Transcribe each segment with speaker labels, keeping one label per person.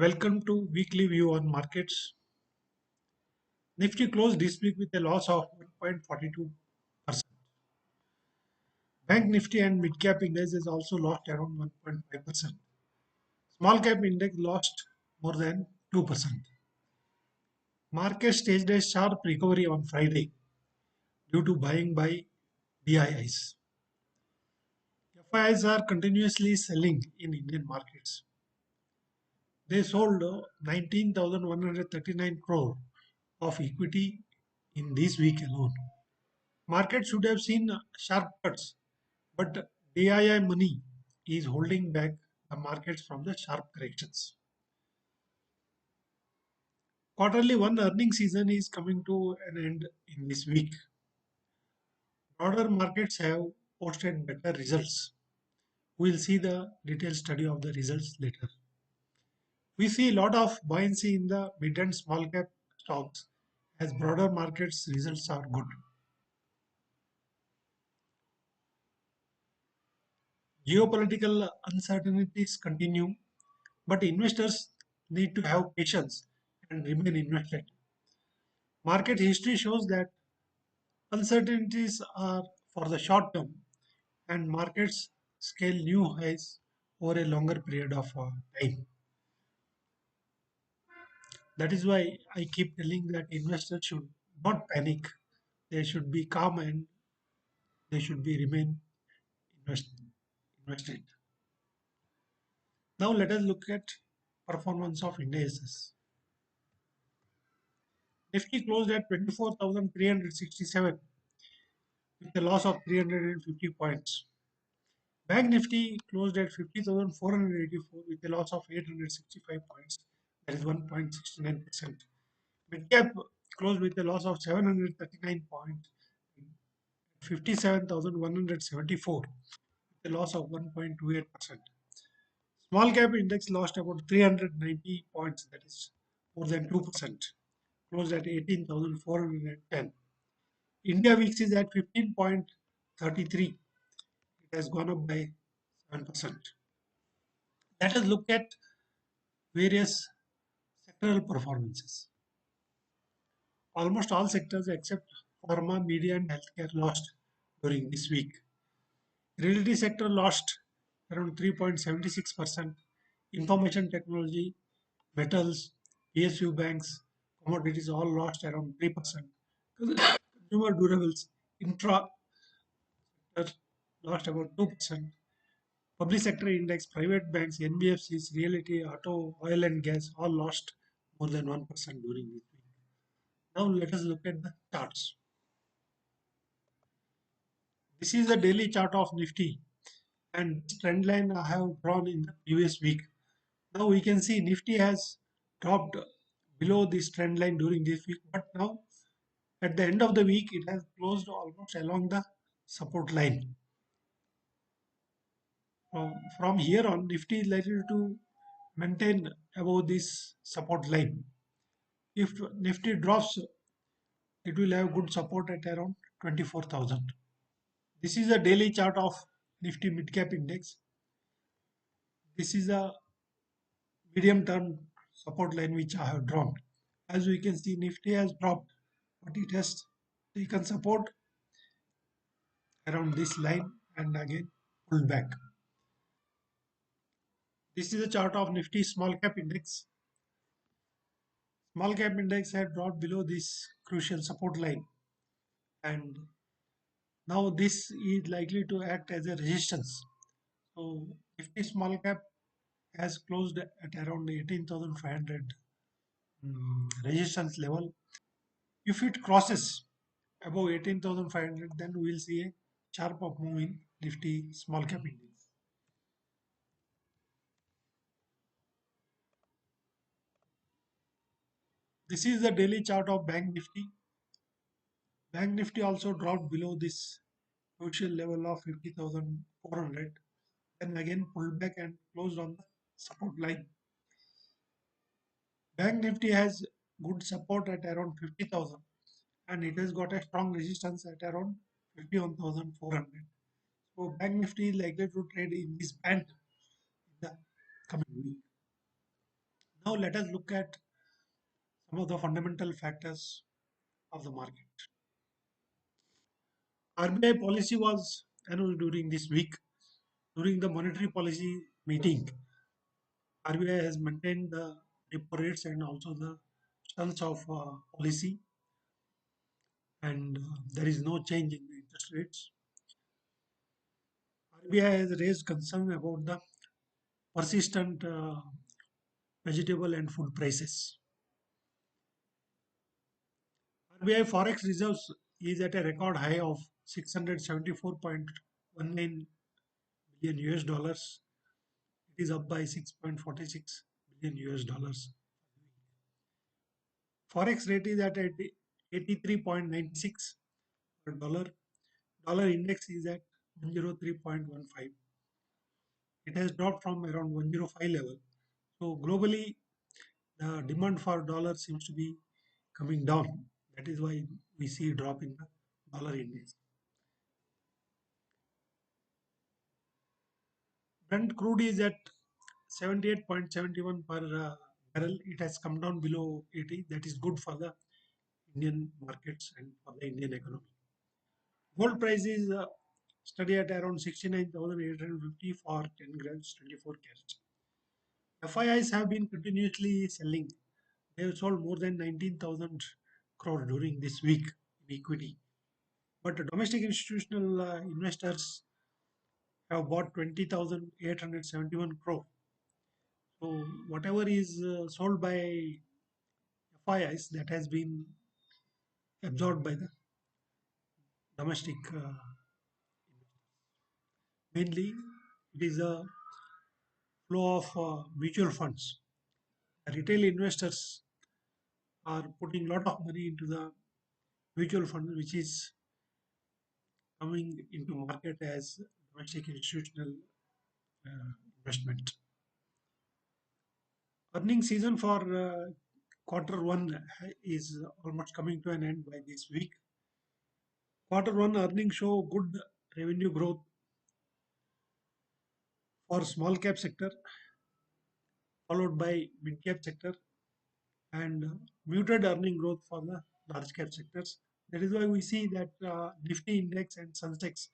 Speaker 1: Welcome to weekly view on markets. Nifty closed this week with a loss of 1.42%. Bank Nifty and mid cap indices also lost around 1.5%. Small cap index lost more than 2%. Market staged a sharp recovery on Friday due to buying by DIIs. FIIs are continuously selling in Indian markets. They sold 19,139 crore of equity in this week alone. Market should have seen sharp cuts, but DII money is holding back the markets from the sharp corrections. Quarterly one earning season is coming to an end in this week. Broader markets have posted better results. We'll see the detailed study of the results later. We see a lot of buoyancy in the mid and small cap stocks as broader markets results are good. Geopolitical uncertainties continue, but investors need to have patience and remain invested. Market history shows that uncertainties are for the short term and markets scale new highs over a longer period of time. That is why I keep telling that investors should not panic. They should be calm and they should be remain invested. Now let us look at performance of indices. Nifty closed at 24,367 with a loss of 350 points. Bank Nifty closed at 50,484 with a loss of 865 points. That is 1.69%. Mid cap closed with a loss of 739 points, 57,174 with a loss of 1.28%. Small cap index lost about 390 points, that is more than 2%, closed at 18,410. India VIX is at 15.33. It has gone up by 7%. Let us look at various sectoral performances. Almost all sectors except pharma, media, and healthcare lost during this week. Realty sector lost around 3.76%. Information technology, metals, PSU banks, commodities all lost around 3%. Consumer durables, intra lost about 2%. Public sector index, private banks, NBFCs, realty, auto, oil and gas all lost more than 1% during this week. Now let us look at the charts. This is the daily chart of Nifty and this trend line I have drawn in the previous week. Now we can see Nifty has dropped below this trend line during this week, but now at the end of the week it has closed almost along the support line. From here on, Nifty is likely to maintain above this support line. If Nifty drops, it will have good support at around 24,000. This is a daily chart of Nifty Mid Cap Index. This is a medium term support line which I have drawn. As we can see, Nifty has dropped, but it has taken support around this line and again pulled back. This is a chart of Nifty Small Cap Index. Small Cap Index had dropped below this crucial support line, and now this is likely to act as a resistance. So Nifty Small Cap has closed at around 18,500 resistance level. If it crosses above 18,500, then we will see a sharp up move in Nifty Small Cap Index. This is the daily chart of Bank Nifty. Bank Nifty also dropped below this crucial level of 50,400, then again pulled back and closed on the support line. Bank Nifty has good support at around 50,000 and it has got a strong resistance at around 51,400. So Bank Nifty is likely to trade in this band in the coming week. Now let us look at some of the fundamental factors of the market. RBI policy was announced during this week. During the monetary policy meeting, RBI has maintained the repo rates and also the stance of policy, and there is no change in the interest rates. RBI has raised concern about the persistent vegetable and food prices. RBI forex reserves is at a record high of 674.19 billion US dollars. It is up by 6.46 billion US dollars. Forex rate is at 83.96 per dollar. Dollar index is at 103.15. It has dropped from around 105 level. So globally, the demand for dollar seems to be coming down. That is why we see a drop in the dollar index. Brent crude is at 78.71 per barrel. It has come down below 80. That is good for the Indian markets and for the Indian economy. Gold price is study at around 69,850 for 10 grams, 24 carats. FIIs have been continuously selling. They have sold more than 19,000 crore during this week in equity. But domestic institutional investors have bought 20,871 crore. So whatever is sold by FIIs, that has been absorbed by the domestic. Mainly, it is a flow of mutual funds. Retail investors are putting a lot of money into the mutual fund, which is coming into market as domestic institutional investment. Earning season for quarter one is almost coming to an end by this week. Quarter one earnings show good revenue growth for small cap sector, followed by mid cap sector, and muted earning growth for the large cap sectors. That is why we see that Nifty index and Sensex,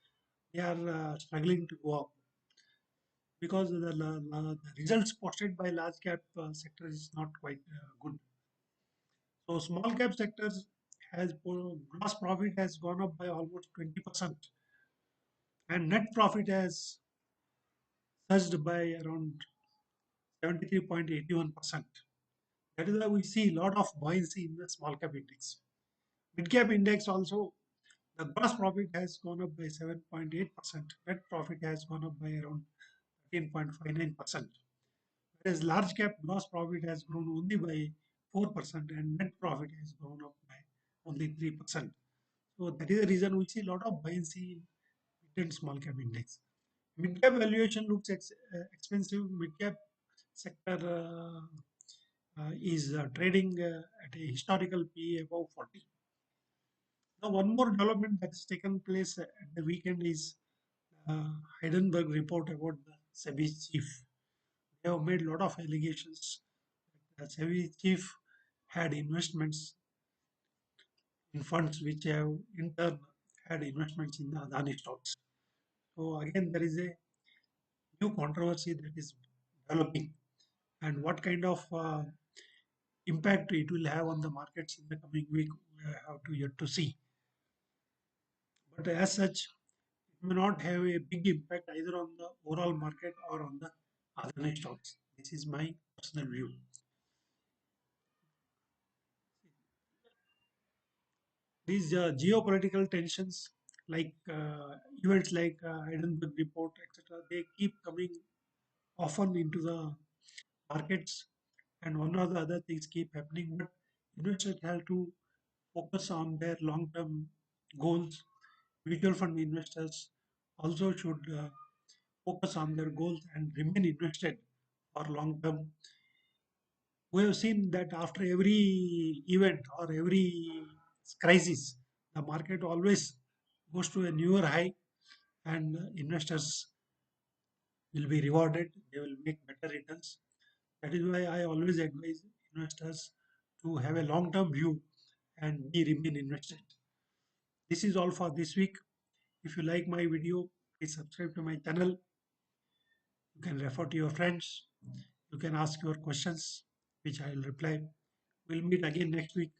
Speaker 1: they are struggling to go up because the results posted by large cap sector is not quite good. So small cap sectors has gross profit has gone up by almost 20%, and net profit has surged by around 73.81%. That is why we see a lot of buoyancy in the small cap index. Mid cap index also, the gross profit has gone up by 7.8%. Net profit has gone up by around 13.59%. Whereas large cap gross profit has grown only by 4% and net profit has gone up by only 3%. So that is the reason we see a lot of buoyancy in mid and small cap index. Mid cap valuation looks expensive. Mid cap sector is trading at a historical PE above 40. Now, one more development that has taken place at the weekend is Hindenburg report about the SEBI chief. They have made a lot of allegations. The SEBI chief had investments in funds which have in turn had investments in the Adani stocks. So again, there is a new controversy that is developing, and what kind of impact it will have on the markets in the coming week, we have to yet to see. But as such, it may not have a big impact either on the overall market or on the other stocks. This is my personal view. These geopolitical tensions, like events like Hindenburg report, etc., they keep coming often into the markets, and one or the other things keep happening. But investors have to focus on their long-term goals. Mutual fund investors also should focus on their goals and remain invested for long term. We have seen that after every event or every crisis, the market always goes to a newer high, and investors will be rewarded. They will make better returns. That is why I always advise investors to have a long-term view and be remain invested. This is all for this week. If you like my video, please subscribe to my channel. You can refer to your friends. You can ask your questions, which I will reply. We'll meet again next week.